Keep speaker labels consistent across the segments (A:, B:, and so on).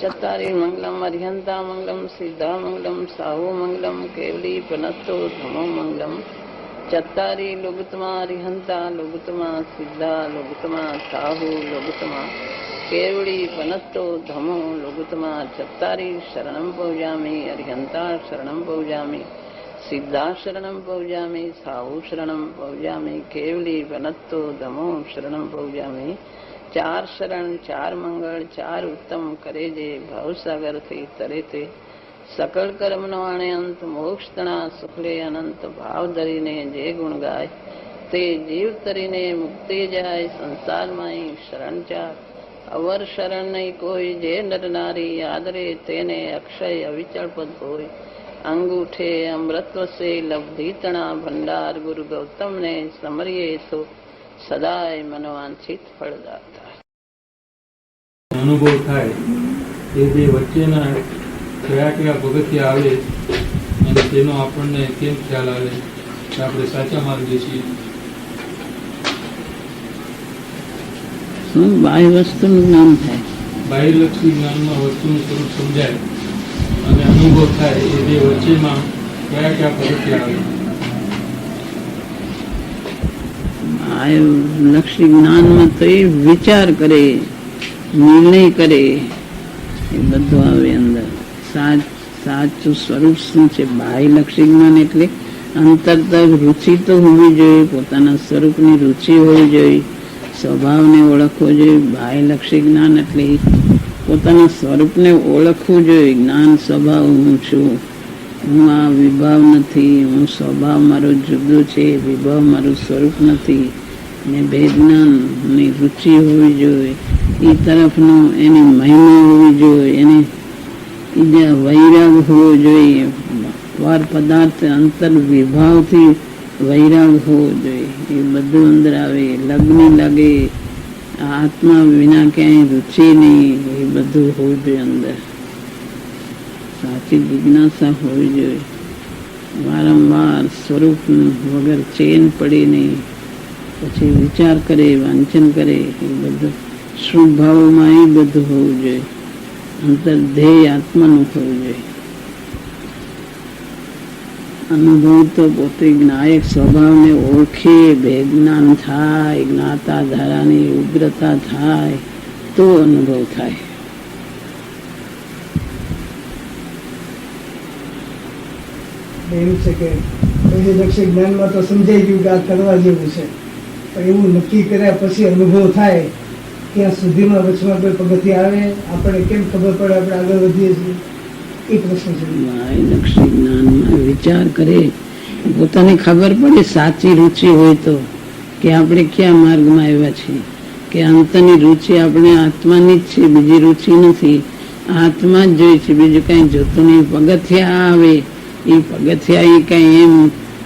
A: चत्तारि मंगलम अर्हंता मंगलम सिद्धा मंगलम साहु मंगलम केवली पनत्तो धमो मंगलम चत्तारि लोगुतमा अर्हंता लोगुतमा सिद्धा लोगुतमा साहु लोगुतमा केवली पनत्तो धमो लोगुतमा चत्तारि शरणं पौजामि अर्हंता शरणं पौजामि सिद्धा शरणं पौजामि साहु शरणं पौजामि केवली पनत्तो धमो शरणं पौजामि चार शरण चार मंगल चार उत्तम करे जे भवसागर थी तरे ते सकल कर्म नो आणे अंत मोक्ष तना सुखले अनंत भाव धरीने जे गुण गाय ते जीव तरीने मुक्ति जाय संसार माई शरण चार अवर शरण नहीं कोई जे नर नारी आदरे तेने अक्षय अविचल पद होय अंगूठे अमृतव से लब्धि तना भंडार गुरु गौतम ने समरिये तो सदाय मनवांछित फलदाता
B: अनुभव थाय એ જે વચ્ચેના કયા કયા પગથિયા આવે અને તેનો આપણને કેમ ખ્યાલ આવે કે આપણે સાચા માર્ગે છીએ.
A: શું બાહ્ય વસ્તુનું જ્ઞાન થાય,
B: બાહ્યલક્ષી જ્ઞાનમાં વસ્તુનું સ્વરૂપ સમજાય અને અનુભવ થાય એ જે વચ્ચેમાં કયા કયા પગથિયા આવે.
A: લક્ષી જ્ઞાનમાં તો એ વિચાર કરે, નિર્ણય કરે, એ બધું આવે અંદર. સાચું સ્વરૂપ શું છે? બાહ્યલક્ષી જ્ઞાન એટલે અંતરતઃ રુચિ તો હોવી જોઈએ, પોતાના સ્વરૂપની રુચિ હોવી જોઈએ, સ્વભાવને ઓળખવો જોઈએ. બાહ્યલક્ષી જ્ઞાન એટલે પોતાના સ્વરૂપને ઓળખવું જોઈએ. જ્ઞાન સ્વભાવ હું છું, હું આ વિભાવ નથી, હું સ્વભાવ મારો જુદો છે, વિભાવ મારું સ્વરૂપ નથી. ને ભેદજ્ઞાનની રુચિ હોવી જોઈએ, એ તરફનો એની મહિમા હોવી જોઈએ, એને વૈરાગ હોવો જોઈએ. વાર પદાર્થ અંતર વિભાવથી વૈરાગ હોવો જોઈએ. એ બધું અંદર આવે. લગ્ન લાગે, આત્મા વિના ક્યાંય રુચિ નહીં, એ બધું હોવું જોઈએ અંદર. સાચી જિજ્ઞાસા હોવી જોઈએ. વારંવાર સ્વરૂપ વગર ચેન પડી નહીં, પછી વિચાર કરે, વાંચન કરે, એ બધું સ્વભાવમાં એ બધું હોવું જોઈએ. અંતર ધ્યેય આત્માનું હોવું જોઈએ. અનુભવ તો પોતે જ્ઞાયક સ્વભાવને ઓળખે, ભેદજ્ઞાન થાય, જ્ઞાતા ધારાની ઉગ્રતા થાય તો અનુભવ થાય.
C: એવું છે કે લક્ષ્ય જ્ઞાનમાં તો સમજાઈ ગયું કે આ કરવા જેવું છે, પણ એવું નક્કી કર્યા પછી અનુભવ થાય ત્યાં સુધીમાં વચમાં કોઈ પગથિયા આવે, આપણે કેમ ખબર પડે આપણે આગળ વધીએ છીએ? એ પ્રશ્ન છે.
A: લક્ષ્ય જ્ઞાનમાં વિચાર કરે, પોતાને ખબર પડે સાચી રુચિ હોય તો કે આપણે ક્યાં માર્ગમાં આવ્યા છીએ, કે અંતની રુચિ આપણે આત્માની જ છે, બીજી રુચિ નથી. આત્મા જ જોઈ છે, બીજું કઈ જોતું નહીં. પગથિયા આવે, એ પગથિયા એ કઈ એમ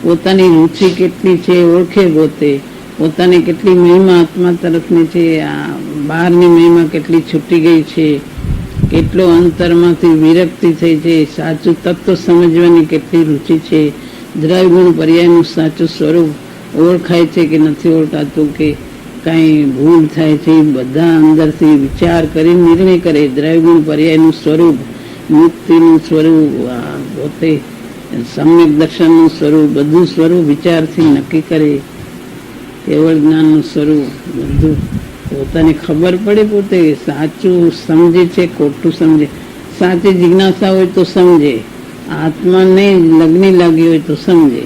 A: પોતાની રુચિ કેટલી છે ઓળખે, પોતે પોતાની કેટલી મહિમા આત્મા તરફની છે, આ બહારની મહિમા કેટલી છૂટી ગઈ છે, કેટલો અંતરમાંથી વિરક્તિ થઈ છે, સાચું તત્વ સમજવાની કેટલી રુચિ છે, દ્રવ્યગુણ પર્યાયનું સાચું સ્વરૂપ ઓળખાય છે કે નથી ઓળખાતું, કે કાંઈ ભૂલ થાય છે, બધા અંદરથી વિચાર કરી નિર્ણય કરે. દ્રવ્યગુણ પર્યાયનું સ્વરૂપ, મુક્તિનું સ્વરૂપ, પોતે સમ્યક દર્શનનું સ્વરૂપ, બધું સ્વરૂપ વિચારથી નક્કી કરે. કેવળ જ્ઞાનનું સ્વરૂપ બધું પોતાને ખબર પડે, પોતે સાચું સમજે છે ખોટું સમજે. સાચી જિજ્ઞાસા હોય તો સમજે, આત્માને લગ્ન લાગી હોય તો સમજે,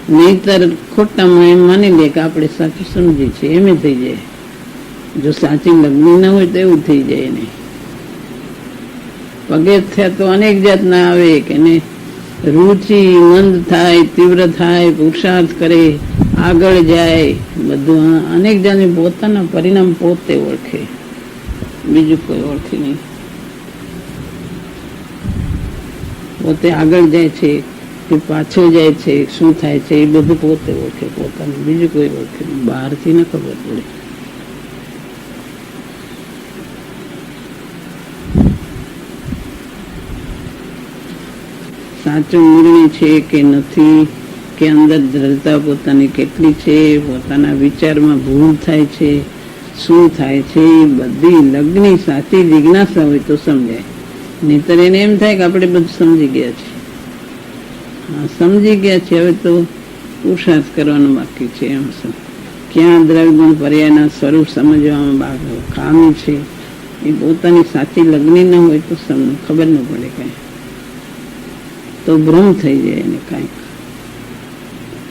A: નહીતર ખોટામાં એમ માની લે કે આપણે સાચું સમજીએ છીએ, એમ થઈ જાય. જો સાચી લગ્ન ના હોય તો એવું થઈ જાય. નહીં પગથિયા તો અનેક જાતના આવે કે ને રુચિ મંદ થાય, તીવ્ર થાય, પુરુષાર્થ કરે, આગળ જાય, બધું અનેક જાતની પોતાના પરિણામ પોતે ઓળખે, બીજું કોઈ ઓળખે નહીં. પોતે આગળ જાય છે કે પાછો જાય છે, શું થાય છે, એ બધું પોતે ઓળખે, પોતાનું, બીજું કોઈ ઓળખે નહીં. બહારથી ન ખબર પડે. સાચો નિર્ણય છે કે નથી, કે અંદર દ્રઢતા પોતાની કેટલી છે, પોતાના વિચારમાં ભૂલ થાય છે, શું થાય છે, બધી લગ્નની સાચી જિજ્ઞાસા હોય તો સમજાય. નહીતર એને એમ થાય કે આપણે બધું સમજી ગયા છીએ. હા, સમજી ગયા છે, હવે તો પુરુષાર્થ કરવાનો બાકી છે. એમ ક્યાં દ્રવ્યગુણ પર્યાયના સ્વરૂપ સમજવામાં ખામી છે એ પોતાની સાચી લગ્ની ન હોય તો ખબર ન પડે કઈ, તો ભ્રમ થઈ જાય એને કાંઈક.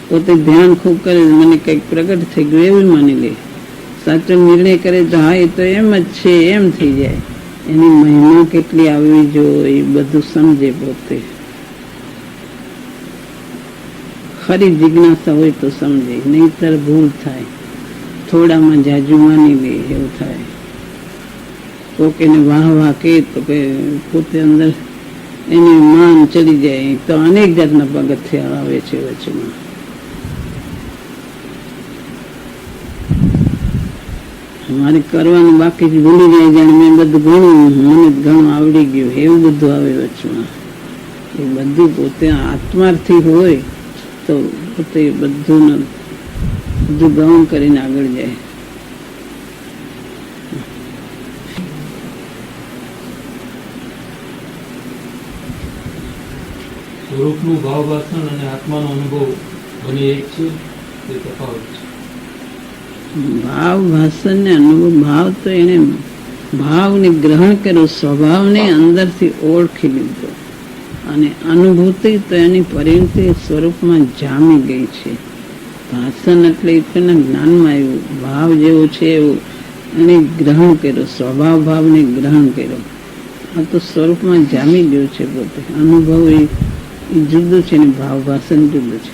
A: પોતે ધ્યાન ખૂબ કરે, મને કંઈક પ્રગટ થઈ ગયું એવું માની લે. સાચો નિર્ણય કરે તો હા એ તો એમ જ છે એમ થઈ જાય. એની મહિમા કેટલી આવવી જોઈએ એ બધું સમજે પોતે. ખરી જિજ્ઞાસા હોય તો સમજે, નહીતર ભૂલ થાય. થોડામાં જાજુ માની લે એવું થાય. કોક એને વાહ વાહ કે તો કે પોતે અંદર એની માન ચડી જાય તો અનેક જાતના પગથિયા આવે છે વચમાં. મારે કરવાનું બાકી ભૂલી જાય, જાણે મેં બધું ઘણું મને ઘણું આવડી ગયું એવું બધું આવે વચમાં. એ બધું પોતે આત્માર્થી હોય તો પોતે બધું ગૌણ કરીને આગળ જાય.
B: સ્વરૂપનું ભાવ વાસણ અને આત્માનો અનુભવ બંને એક છે તે તફાવત છે.
A: ભાવ ભાષણ ને અનુભવ. ભાવ તો એને ભાવને ગ્રહણ કર્યો, સ્વભાવને અંદરથી ઓળખી લીધો, અને અનુભૂતિ તો એની પરિણતિ સ્વરૂપમાં જામી ગઈ છે. ભાષણ એટલે એના જ્ઞાનમાં આવ્યું. ભાવ જેવો છે એવું એને ગ્રહણ કર્યો, સ્વભાવ ભાવને ગ્રહણ કર્યો. આ તો સ્વરૂપમાં જામી ગયું છે પોતે. અનુભવ એ જુદું છે ને ભાવ ભાષણ જુદું છે.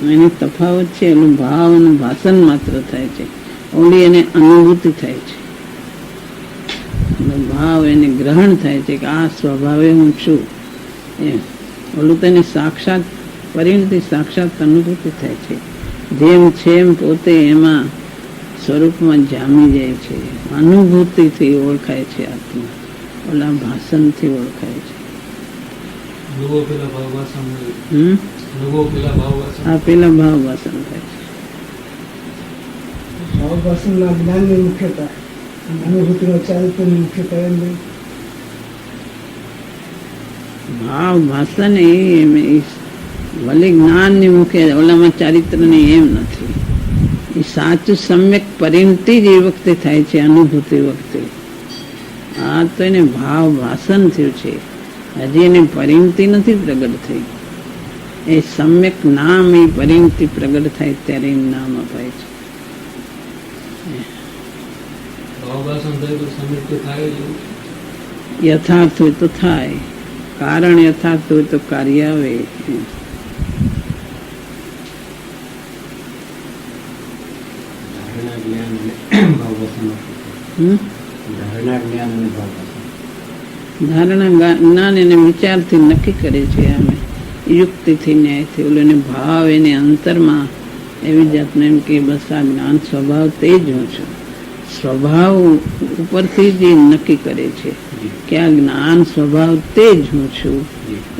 A: એની તફાવત છે. એનું ભાવ અને ભાષણ માત્ર થાય છે, ઓલી એને અનુભૂતિ થાય છે. ભાવ એને ગ્રહણ થાય છે કે આ સ્વભાવે હું છું એમ. ઓલું તો એને સાક્ષાત પરિણતિ, સાક્ષાત અનુભૂતિ થાય છે. જેમ છે એમ પોતે એમાં સ્વરૂપમાં જામી જાય છે. અનુભૂતિથી ઓળખાય છે આત્મા, ઓલા ભાષણથી ઓળખાય છે.
B: અનુભવ પેલા ભાવ વાસણ
A: આ પેલા ભાવ વાસણ થાય છે.
C: ભાવ વાસણના જ્ઞાનની મુખ્યતા, અનુભૂતિનો ચારિત્ર્યની મુખ્યતા એમ નહીં.
A: ભાવ ભાષણ એ ભલે જ્ઞાનની મુખ્ય, ઓલામાં ચારિત્રની એમ નથી. એ સાચું સમ્યક પરિણતિ જ એ વખતે થાય છે, અનુભૂતિ વખતે. આ તો એને ભાવ ભાષણ થયું છે, હજી એને પરિણતિ નથી પ્રગટ થઈ. એ સમ્યક નામ એ પરિણતિ પ્રગટ થાય ત્યારે એમ નામ અપાય છે. યથાર્થ હોય તો થાય, કારણ યથાર્થ હોય તો કાર્ય આવે. ધારણા જ્ઞાન એને વિચારથી નક્કી કરે છે. અમે યુક્તિથી, ન્યાયથી. ઓલો ભાવ એને અંતરમાં એવી જાતને એમ કે બસ આ જ્ઞાન સ્વભાવ તે જ હું છું. સ્વભાવ ઉપરથી જ નક્કી કરે છે કે આ જ્ઞાન સ્વભાવ તે જ હું છું.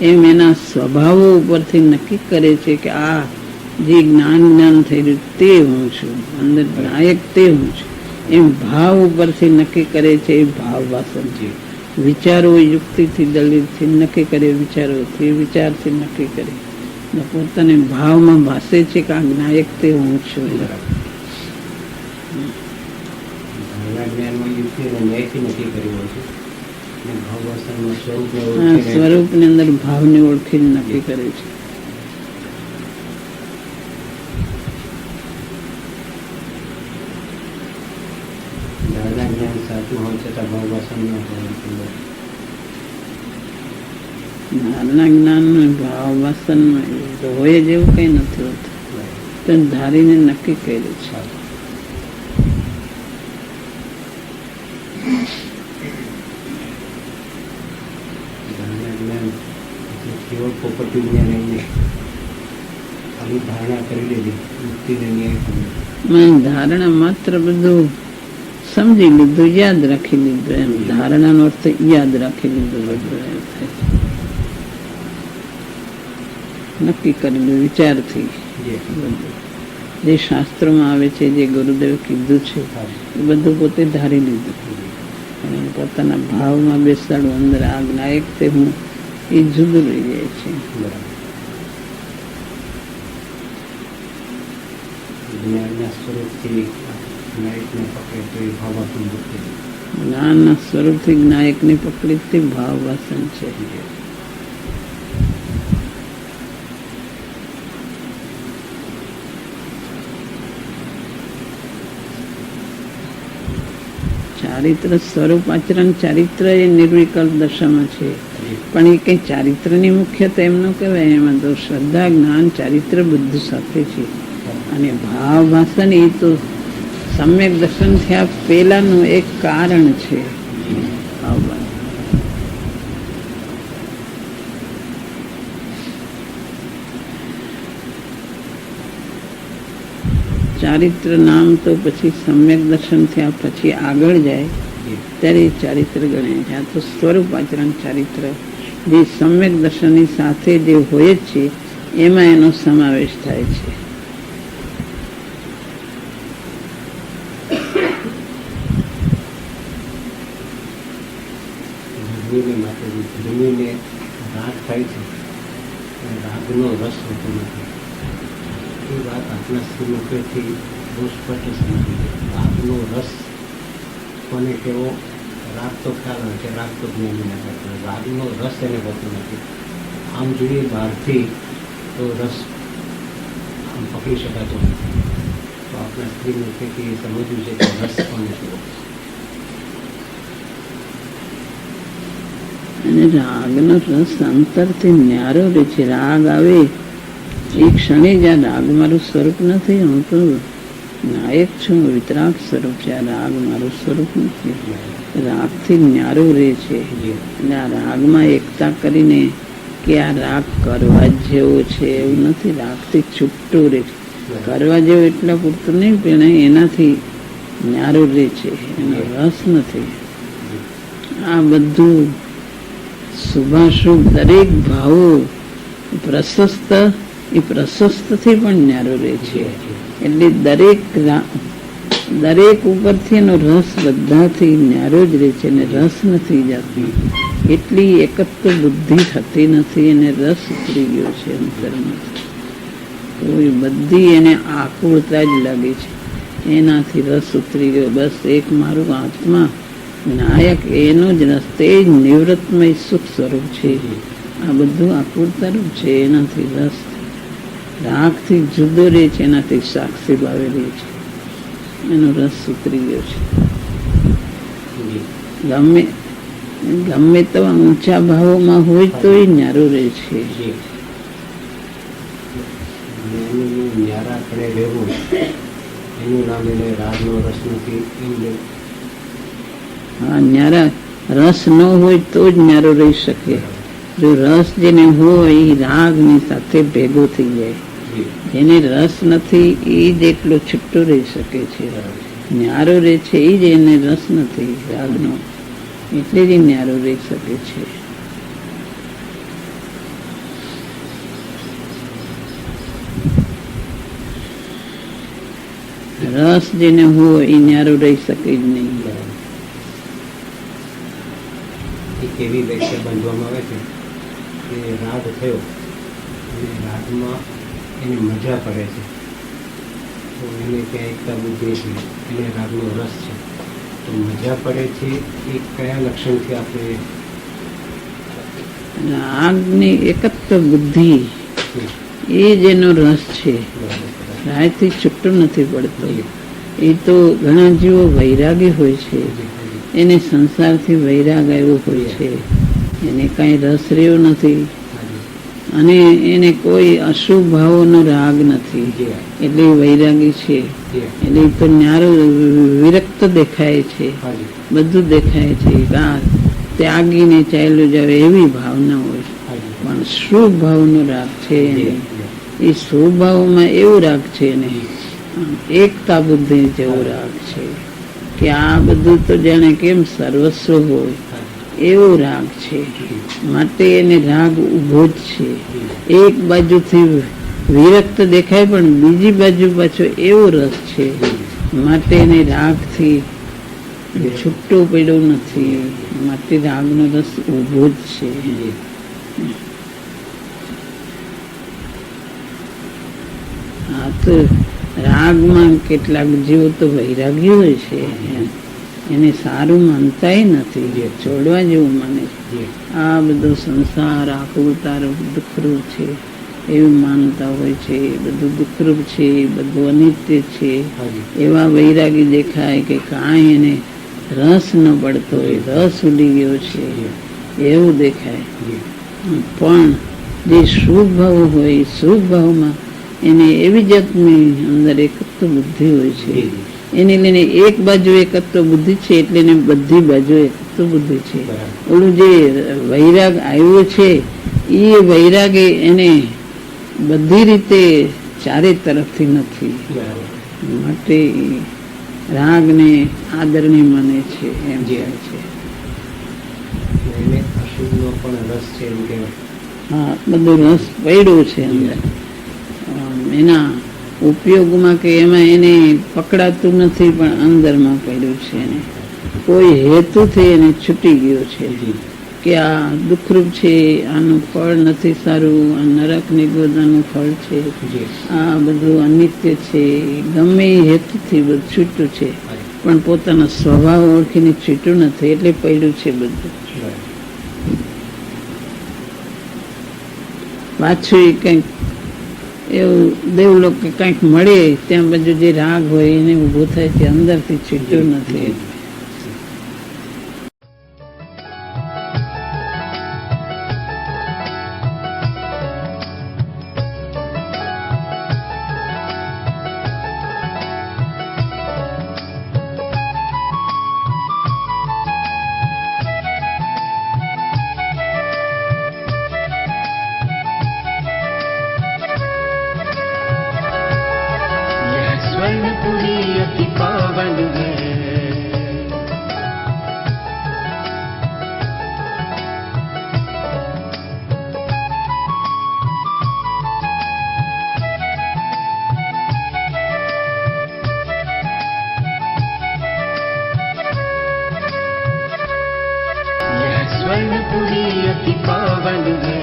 A: એમ એના સ્વભાવો ઉપરથી નક્કી કરે છે કે આ જે જ્ઞાન થઈ રહ્યું તે હું છું, અંદર નાયક તે હું છું. એમ ભાવ ઉપરથી નક્કી કરે છે. એ ભાવ વાસણ છે. વિચારો યુક્તિથી, દલીલથી નક્કી કરે, વિચારોથી, વિચારથી નક્કી કરે, પોતાને ભાવમાં ભાસે છે કે આ નાયક તે હું છું. સ્વરૂપ ની અંદર ભાવ ને ઓળખીને નક્કી કરે છે. ધારણા જ્ઞાન ભાવ વાસન હોય જેવું કઈ નથી હોતું, તો ધારીને નક્કી કર્યું છે. ધારણા માત્ર બધું સમજી લીધું, યાદ રાખી લીધું. એમ ધારણા નો અર્થ યાદ રાખી લીધું. બધું એમ થાય નક્કી કરેલું વિચારથી. જે શાસ્ત્રોમાં આવે છે, જે ગુરુદેવ કીધું છે એ બધું પોતે ધારી લીધું. અને પોતાના ભાવમાં બેસાડું અંદર આ નાયક તે હું એ જુદું રહી જાય છે.
D: જ્ઞાનના સ્વરૂપથી નાયકને પકડે તો એ ભાવાસન મુક્તિ.
A: જ્ઞાનના સ્વરૂપથી નાયકની પકડી ભાવ વાસન છે. ચારિત્ર સ્વરૂપ આચરણ ચારિત્ર એ નિર્વિકલ્પ દશામાં છે, પણ એ કઈ ચારિત્રની મુખ્યતા એમ ન કહેવાય. એમાં તો શ્રદ્ધા જ્ઞાન ચારિત્ર બધું સાથે છે. અને ભાવ ભાષણ એ તો સમ્યક દર્શન થયા પેલાનું એક કારણ છે. ચારિત્ર નામ તો પછી સમ્યક દર્શન થયા પછી આગળ જાય ત્યારે ચારિત્ર ગણે છે. આ તો સ્વરૂપ આચરણ ચારિત્ર જે સમ્યક દર્શનની સાથે જે હોય જ છે એમાં એનો સમાવેશ થાય છે.
D: જમીને રાગ થાય છે, રાગનો રસ હોતો નથી. એ વાત આપણા શ્રીમુખેથી બહુ સ્પષ્ટ સમજી. રાગનો રસ કોને કેવો? રાગ તો ખ્યાલ હોય છે, રાગ તો જ્ઞાનીના કરતા. રાગનો રસ એને હોતો નથી. આમ જોઈએ બહારથી તો રસ આમ પકડી શકાતો નથી. તો આપણા શ્રીમુખેથી સમજવું છે કે રસ કોને કેવો.
A: અને રાગનો રસ અંતરથી ન્યારો રહે છે. રાગ આવે એ ક્ષણે જ આ રાગ મારું સ્વરૂપ નથી, હું તો નાયક છું, વિતરાગ સ્વરૂપ છે. આ રાગ મારું સ્વરૂપ નથી. રાગથી ન્યારો રહે છે. અને આ રાગમાં એકતા કરીને કે આ રાગ કરવા જેવો છે એવું નથી. રાગથી છૂટતું રહે છે. કરવા જેવો એટલા પૂરતું નહીં, પણ એનાથી ન્યારો રહે છે, એનો રસ નથી. આ બધું શુભાશુભ દરેક ભાવો પ્રશસ્ત એ પ્રશસ્તથી પણ ન્યારો રહે છે. એટલે દરેક ઉપરથી એનો રસ બધાથી ન્યારો જ રહે છે અને રસ નથી જતી. એટલી એકત્વ બુદ્ધિ થતી નથી અને રસ ઉતરી ગયો છે અંતરમાં. તો એ બધી એને આકુળતા જ લાગે છે, એનાથી રસ ઉતરી ગયો. બસ એક મારું આત્મા નાયક એનો જ રસ, તે જ નિવૃત્તમય સુખ સ્વરૂપ છે. આ બધું આકુળતારૂપ છે. એનાથી રસ રાગથી જુદો રહે છે, એનાથી સાક્ષી ભાવે રહે છે. એનો રસ ઉતરી ગયો છે. ગમે તો ઊંચા ભાવોમાં હોય તો એ ન્યારો રહે છે.
D: ન્યારા કરે રહેવું એનું નામ એને રાગનો રસ નથી એમ લેવું.
A: હા, ન્યારા રસ ન હોય તો જ ન્યારો રહી શકે. જો રસ જેને હોય એ રાગની સાથે ભેગો થઈ જાય. જેને રસ નથી એ જ એકલો છૂટો રહી શકે છે. ન્યારો રહે છે એ જ એને રસ નથી રાગનો, એટલે જ ન્યારો રહી શકે છે. રસ જેને હોય એ ન્યારો રહી શકે જ નહીં.
D: એક એવી વ્યાખ્યા બાંધવામાં આવે છે કે રાગ થયો અને રાગમાં એને મજા પડે છે, તો એને ત્યાં એકતા બુદ્ધિ છે, એને રાગનો રસ છે. તો મજા પડે છે એ કયા લક્ષણથી આપણે?
A: રાગની એકત્વ બુદ્ધિ એ જેનો રસ છે, રાયથી છૂટું નથી પડતો. એ તો ઘણા જીવો વૈરાગી હોય છે, એને સંસારથી વૈરાગ આવ્યો હોય છે, એને કાંઈ રસ રહ્યો નથી અને એને કોઈ અશુભ ભાવોનો રાગ નથી, એટલે વૈરાગી છે. એટલે તો ન્યારો વિરક્ત દેખાય છે, બધું દેખાય છે. ત્યાગીને ચાલ્યો જાવે એવી ભાવના હોય, પણ શુભ ભાવનો રાગ છે એને. એ શુભ ભાવમાં એવું રાગ છે ને, એકતા બુદ્ધિ જેવો રાગ છે કે આ બધું તો જાણે કેમ સર્વસ્વ હોય એવો રાગ છે. માટે એને રાગ ઉભો જ છે. એક બાજુથી વિરક્ત દેખાય પણ બીજી બાજુ પાછો એવો રસ છે, માટે એને રાગથી છૂટો પડ્યો નથી, માટે રાગનો રસ ઊભો જ છે.
D: જી.
A: આ તો રાગમાં કેટલાક જીવો તો વૈરાગ્ય હોય છે, એને સારું માનતાય નથી, છોડવા જેવું માને છે.
D: જી.
A: આ બધો સંસાર આખું તારું દુઃખરૂપ છે એવું માનતા હોય છે, બધું દુઃખરૂપ છે, બધું અનિત્ય છે.
D: હાજી.
A: એવા વૈરાગી દેખાય કે કાંઈ એને રસ ન પડતો હોય, રસ ઉડી ગયો છે એવું દેખાય.
D: જી.
A: પણ જે શુભ ભાવ હોય, શુભ ભાવમાં એને એવી જાતની અંદર એકત્વ બુદ્ધિ હોય છે,
D: જી.
A: એને લઈને એક બાજુ એકત્વ બુદ્ધિ છે એટલે એને બધી બાજુ એકત્વ બુદ્ધિ છે.
D: બરાબર.
A: ઓલું જે વૈરાગ આવ્યો છે એ વૈરાગ એને બધી રીતે ચારે તરફથી નથી,
D: બરાબર.
A: માટે રાગને આદરણી માને છે એમ
D: જી.
A: કહે છે.
D: એને અશુભનો પણ રસ છે એમ કહેવાય.
A: હા, બધો રસ પડ્યો છે અંદર. એના ઉપયોગમાં કે એમાં એને પકડાતું નથી, પણ અંદરમાં પડ્યું છે. એને કોઈ હેતુથી એને છૂટી ગયો છે
D: જી.
A: કે આ દુઃખરૂપ છે, આનું ફળ નથી સારું, આ નરક નિગોદાનું ફળ છે,
D: જી.
A: આ બધું અનિત્ય છે, ગમે એ હેતુથી બધું છૂટું છે,
D: હાજી.
A: પણ પોતાનો સ્વભાવ ઓળખીને છૂટું નથી એટલે પડ્યું છે બધું.
D: બરાબર.
A: પાછું એ કંઈક એવું દેવલોક કે કંઈક મળે ત્યાં બધું જે રાગ હોય એને ઊભો થાય છે, અંદરથી છૂટ્યું નથી.
E: यह स्वर्णपुरी अति पावन है, यह स्वर्णपुरी अति पावन है,